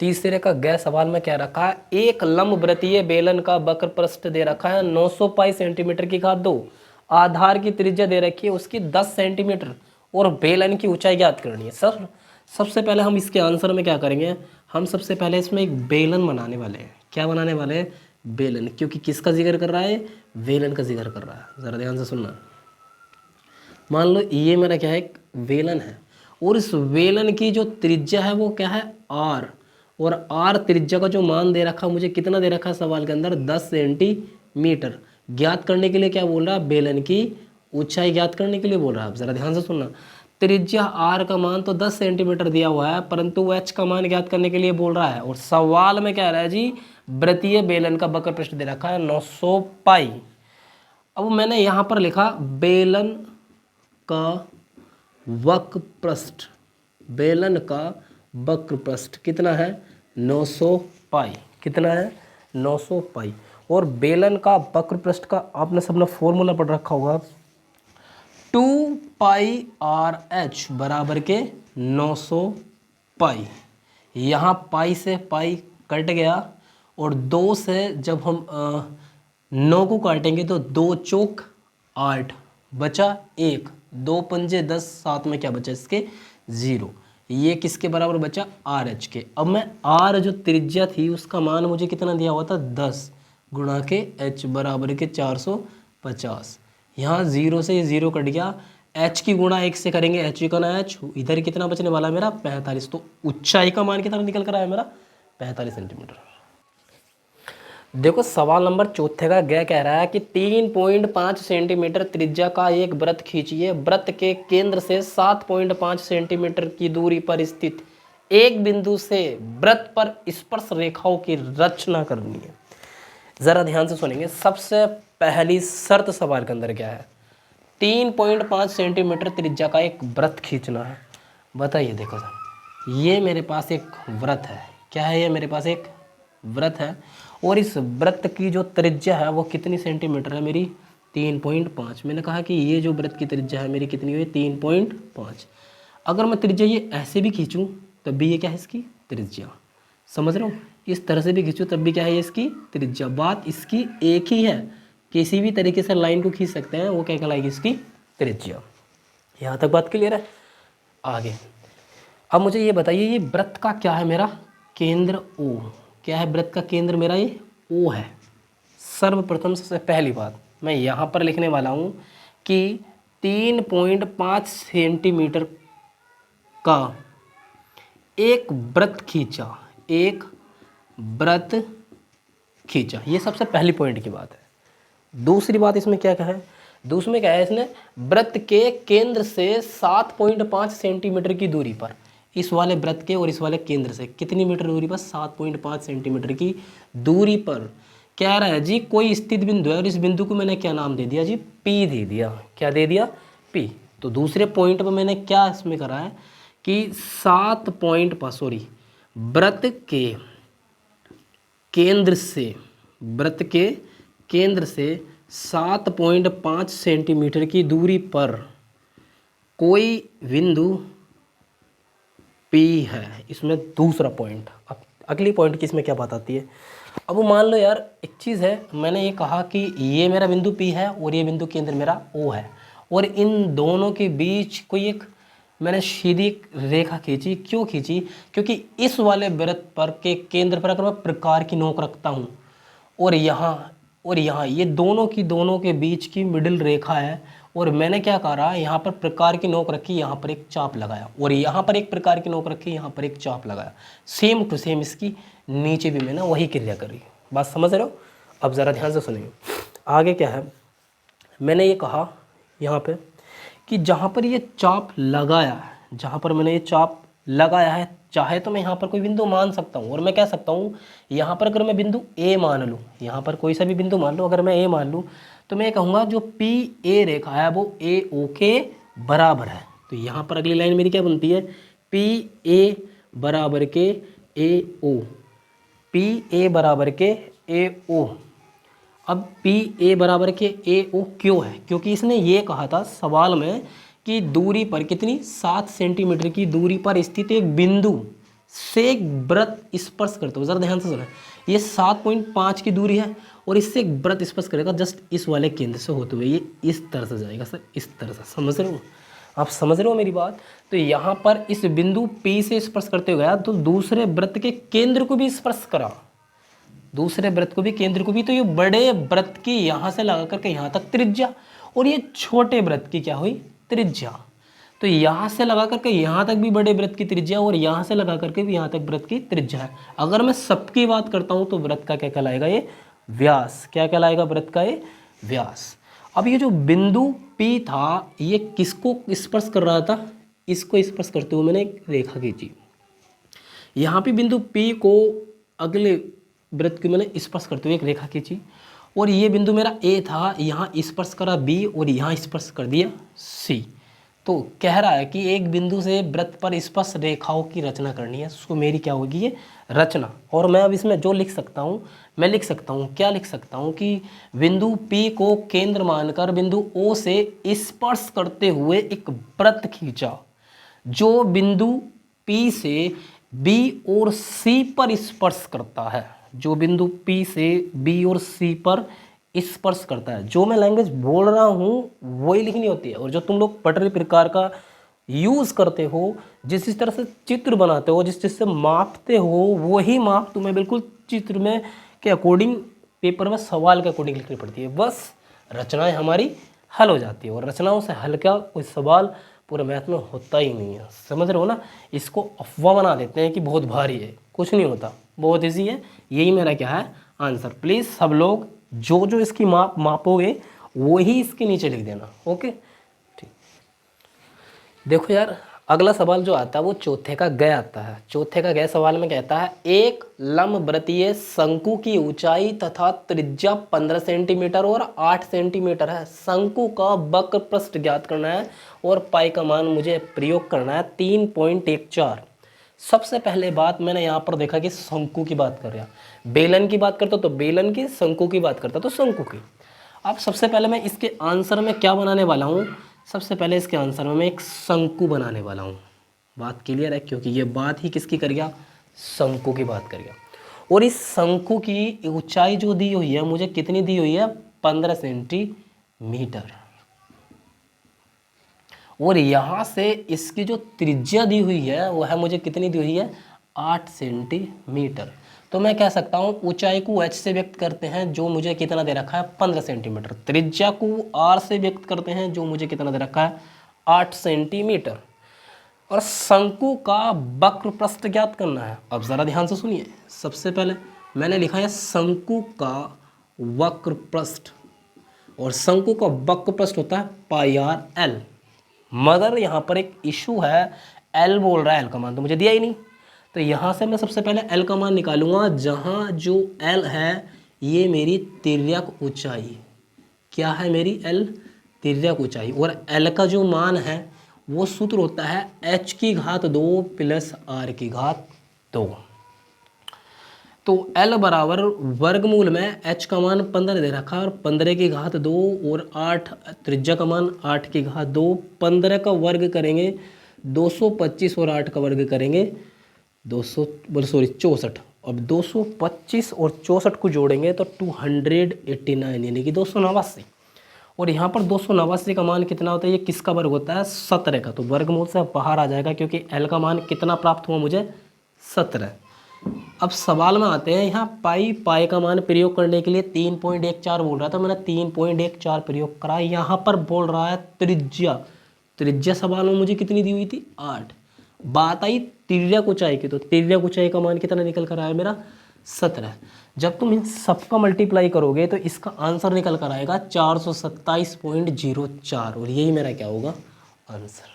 तीसरे का गैर सवाल में क्या रखा है, एक लंबवृत्तीय बेलन का वक्र पृष्ठ दे रखा है 900 पाई सेंटीमीटर की घात 2, आधार की त्रिज्या दे रखी है उसकी 10 सेंटीमीटर और बेलन की ऊंचाई ज्ञात करनी है। सर सबसे पहले हम इसके आंसर में क्या करेंगे, हम सबसे पहले इसमें एक बेलन बनाने वाले हैं। क्या बनाने वाले हैं, बेलन, क्योंकि किसका जिक्र कर रहा है, बेलन का जिक्र कर रहा है। ज़रा ध्यान से सुनना। मान लो ये मेरा क्या है, एक वेलन है और इस वेलन की जो त्रिज्या है वो क्या है, आर, और आर त्रिज्या का जो मान दे रखा मुझे कितना दे रखा है सवाल के अंदर, 10 सेंटीमीटर। ज्ञात करने के लिए क्या बोल रहा है, बेलन की ऊंचाई ज्ञात करने के लिए बोल रहा है। ज़रा ध्यान से सुनना, त्रिज्या आर का मान तो 10 सेंटीमीटर दिया हुआ है, परंतु एच का मान ज्ञात करने के लिए बोल रहा है। और सवाल में क्या रहा है जी, वृत्तीय बेलन का वक्र पृष्ठ दे रखा है 900 पाई। अब मैंने यहाँ पर लिखा बेलन का वक्र पृष्ठ, बेलन का वक्र पृष्ठ कितना है, 900 पाई। कितना है, 900 पाई। और बेलन का वक्र पृष्ठ का आपने सबने फॉर्मूला पढ़ रखा होगा, 2 पाई आर एच बराबर के 900 पाई। यहाँ पाई से पाई कट गया और 2 से जब हम 9 को काटेंगे तो 2 चौक 8 बचा 1, 2 पंजे 10, साथ में क्या बचा इसके 0। ये किसके बराबर बचा, आर एच के। अब मैं आर जो त्रिज्या थी उसका मान मुझे कितना दिया हुआ था, 10 गुणा के एच बराबर के 450। यहाँ 0 से ये 0 कट गया, एच की गुणा 1 से करेंगे, एच की गुणा एच, इधर कितना बचने वाला है मेरा 45। तो ऊंचाई का मान कितना निकल कर आया मेरा, 45 सेंटीमीटर। देखो सवाल नंबर चौथे का गया कह रहा है कि 3.5 सेंटीमीटर त्रिज्या का एक वृत्त खींचिए। वृत्त के केंद्र से 7.5 सेंटीमीटर की दूरी पर स्थित एक बिंदु से वृत्त पर स्पर्श रेखाओं की रचना करनी है। जरा ध्यान से सुनेंगे। सबसे पहली शर्त सवाल के अंदर क्या है, 3.5 सेंटीमीटर त्रिज्या का एक वृत्त खींचना है। बताइए, देखो सर, ये मेरे पास एक वृत्त है। क्या है, ये मेरे पास एक वृत्त है और इस वृत्त की जो त्रिज्या है वो कितनी सेंटीमीटर है मेरी, 3.5। मैंने कहा कि ये जो वृत्त की त्रिज्या है मेरी कितनी हुई, 3.5। अगर मैं त्रिज्या ये ऐसे भी खींचूं तब भी ये क्या है, इसकी त्रिज्या। समझ रहे हो, इस तरह से भी खींचूं तब भी क्या है, ये इसकी त्रिज्या। बात इसकी एक ही है, किसी भी तरीके से लाइन को खींच सकते हैं, वो क्या कहलाएगी, इसकी त्रिज्या। यहाँ तक बात क्लियर है। आगे अब मुझे ये बताइए, ये वृत्त का क्या है मेरा केंद्र O। क्या है वृत्त का केंद्र मेरा, ये O है। सर्वप्रथम सबसे पहली बात मैं यहाँ पर लिखने वाला हूँ कि 3.5 सेंटीमीटर का एक वृत्त खींचा, एक वृत्त खींचा। ये सबसे पहली पॉइंट की बात है। दूसरी बात इसमें क्या है, दूसरे में क्या है, इसने वृत्त के केंद्र से 7.5 सेंटीमीटर की दूरी पर, इस वाले वृत्त के और इस वाले केंद्र से कितनी मीटर दूरी पर, 7.5 सेंटीमीटर की दूरी पर कह रहा है जी कोई स्थित बिंदु है और इस बिंदु को मैंने क्या नाम दे दिया जी, P दे दिया। क्या दे दिया, P। तो दूसरे पॉइंट पर मैंने क्या इसमें करा है कि 7.5 वृत्त के केंद्र से, वृत्त के केंद्र से 7.5 सेंटीमीटर की दूरी पर कोई बिंदु P है। इसमें दूसरा पॉइंट, अब अगली पॉइंट की इसमें क्या बात आती है। अब मान लो यार एक चीज़ है, मैंने ये कहा कि ये मेरा बिंदु P है और ये बिंदु केंद्र मेरा O है और इन दोनों के बीच कोई एक मैंने सीधी रेखा खींची। क्यों खींची, क्योंकि इस वाले वृत्त पर के केंद्र पर अगर मैं प्रकार की नोक रखता हूँ और यहाँ ये दोनों के बीच की मिडिल रेखा है और मैंने क्या करा, यहाँ पर प्रकार की नोक रखी, यहाँ पर एक चाप लगाया और यहाँ पर एक प्रकार की नोक रखी, यहाँ पर एक चाप लगाया। सेम टू सेम इसकी नीचे भी मैंने वही क्रिया करी। बात समझ रहे हो। अब ज़रा ध्यान से सुनिए आगे क्या है। मैंने ये कहा यहाँ पे कि जहाँ पर ये चाप लगाया है, जहाँ पर मैंने ये चाप लगाया है, चाहे तो मैं यहाँ पर कोई बिंदु मान सकता हूँ और मैं कह सकता हूँ यहाँ पर अगर मैं बिंदु A मान लूँ, यहाँ पर कोई सा भी बिंदु मान लो, अगर मैं A मान लूँ तो मैं कहूँगा जो PA रेखा है वो AO के बराबर है। तो यहाँ पर अगली लाइन मेरी क्या बनती है, PA बराबर के AO, PA बराबर के AO। अब PA बराबर के AO क्यों है, क्योंकि इसने ये कहा था सवाल में कि दूरी पर कितनी, 7 सेंटीमीटर की दूरी पर स्थित एक बिंदु से एक वृत्त स्पर्श करते हो, जरा ध्यान से सुना, ये 7.5 की दूरी है और इससे एक वृत्त स्पर्श करेगा जस्ट इस वाले केंद्र से होते हुए, ये इस तरह से जाएगा सर, इस तरह से, समझ रहे हो आप, समझ रहे हो मेरी बात। तो यहाँ पर इस बिंदु P से स्पर्श करते हुए गया तो दूसरे वृत्त के केंद्र को भी स्पर्श करा, दूसरे वृत्त को भी, केंद्र को भी। तो ये बड़े वृत्त की यहाँ से लगा करके यहाँ तक त्रिज्या और ये छोटे वृत्त की क्या हुई, त्रिज्या। तो यहाँ से लगा करके यहाँ तक भी बड़े वृत्त की त्रिज्या और यहाँ से लगा करके भी यहाँ तक वृत्त की त्रिज्या है। अगर मैं सबकी बात करता हूँ तो वृत्त का क्या कहलाएगा, ये व्यास। क्या कहलाएगा, वृत्त का ये व्यास। अब ये जो बिंदु P था ये किसको स्पर्श कर रहा था, इसको स्पर्श करते हुए मैंने एक रेखा खींची। यहाँ पे बिंदु P को अगले वृत्त की मैंने स्पर्श करते हुए एक रेखा खींची और ये बिंदु मेरा A था, यहाँ स्पर्श करा B और यहाँ स्पर्श कर दिया C। तो कह रहा है कि एक बिंदु से वृत्त पर स्पर्श रेखाओं की रचना करनी है, उसको मेरी क्या होगी, ये रचना। और मैं अब इसमें जो लिख सकता हूँ, मैं लिख सकता हूँ, क्या लिख सकता हूँ कि बिंदु P को केंद्र मानकर बिंदु O से स्पर्श करते हुए एक वृत्त खींचा जो बिंदु P से B और C पर स्पर्श करता है, जो बिंदु P से B और C पर स्पर्श करता है। जो मैं लैंग्वेज बोल रहा हूँ वही लिखनी होती है और जो तुम लोग पटरी प्रकार का यूज़ करते हो, जिस तरह से चित्र बनाते हो, जिस चीज़ से मापते हो, वही माप तुम्हें बिल्कुल चित्र में के अकॉर्डिंग पेपर में सवाल के अकॉर्डिंग लिखनी पड़ती है। बस रचनाएं हमारी हल हो जाती है और रचनाओं से हल का कोई सवाल पूरे मैथ में होता ही नहीं है, समझ रहे हो ना। इसको अफवाह बना देते हैं कि बहुत भारी है, कुछ नहीं होता, बहुत ईजी है। यही मेरा क्या है आंसर। प्लीज़ सब लोग जो जो इसकी मापोगे वही इसके नीचे लिख देना, ओके ठीक। देखो यार अगला सवाल जो आता है वो चौथे का गय आता है। चौथे का गय सवाल में कहता है एक लंबवृत्तीय शंकु की ऊंचाई तथा त्रिज्या 15 सेंटीमीटर और 8 सेंटीमीटर है। शंकु का वक्र पृष्ठ ज्ञात करना है और पाई का मान मुझे प्रयोग करना है 3.14। सबसे पहले बात मैंने यहाँ पर देखा कि शंकु की बात कर रहा, बेलन की बात करता तो बेलन की, शंकु की बात करता तो शंकु की। अब सबसे पहले मैं इसके आंसर में क्या बनाने वाला हूँ, सबसे पहले इसके आंसर में मैं एक शंकु बनाने वाला हूँ। बात क्लियर है, क्योंकि ये बात ही किसकी करेगा, शंकु की बात करेगा। और इस शंकु की ऊंचाई जो दी हुई है मुझे कितनी दी हुई है, 15 सेंटीमीटर। और यहाँ से इसकी जो त्रिज्या दी हुई है वो है मुझे कितनी दी हुई है, 8 सेंटीमीटर। तो मैं कह सकता हूँ ऊंचाई को h से व्यक्त करते हैं जो मुझे कितना दे रखा है, 15 सेंटीमीटर। त्रिज्या को r से व्यक्त करते हैं जो मुझे कितना दे रखा है, 8 सेंटीमीटर। और शंकु का वक्र पृष्ठ ज्ञात करना है। अब ज़रा ध्यान से सुनिए, सबसे पहले मैंने लिखा है शंकु का वक्र पृष्ठ और शंकु का वक्र पृष्ठ होता है पाई आर एल। मगर यहाँ पर एक इशू है, एल बोल रहा है, एल का मान तो मुझे दिया ही नहीं। तो यहाँ से मैं सबसे पहले एल का मान निकालूंगा, जहाँ जो एल है ये मेरी तिर्यक ऊंचाई, क्या है मेरी एल, तिर्यक ऊंचाई। और एल का जो मान है वो सूत्र होता है h की घात 2 प्लस r की घात 2। तो L बराबर वर्गमूल में h का मान 15 दे रखा है और 15 की घात 2 और 8 त्रिज्या का मान 8 की घात 2। 15 का वर्ग करेंगे 225 और 8 का वर्ग करेंगे 64। अब 225 और 64 को जोड़ेंगे तो 289 यानी कि 289। और यहाँ पर 289 का मान कितना होता है, ये किसका वर्ग होता है, 17 का। तो वर्गमूल से बाहर आ जाएगा क्योंकि L का मान कितना प्राप्त हुआ मुझे, 17। अब सवाल में आते हैं, यहाँ पाई का मान प्रयोग करने के लिए 3.14 बोल रहा था, मैंने 3.14 प्रयोग करा। यहाँ पर बोल रहा है त्रिज्या सवाल में मुझे कितनी दी हुई थी, 8। बात आई तिर्यक ऊंचाई की, तो तिर्यक ऊंचाई का मान कितना निकल कर आया मेरा, 17। जब तुम इन सबका मल्टीप्लाई करोगे तो इसका आंसर निकल कर आएगा 427.04 और यही मेरा क्या होगा आंसर।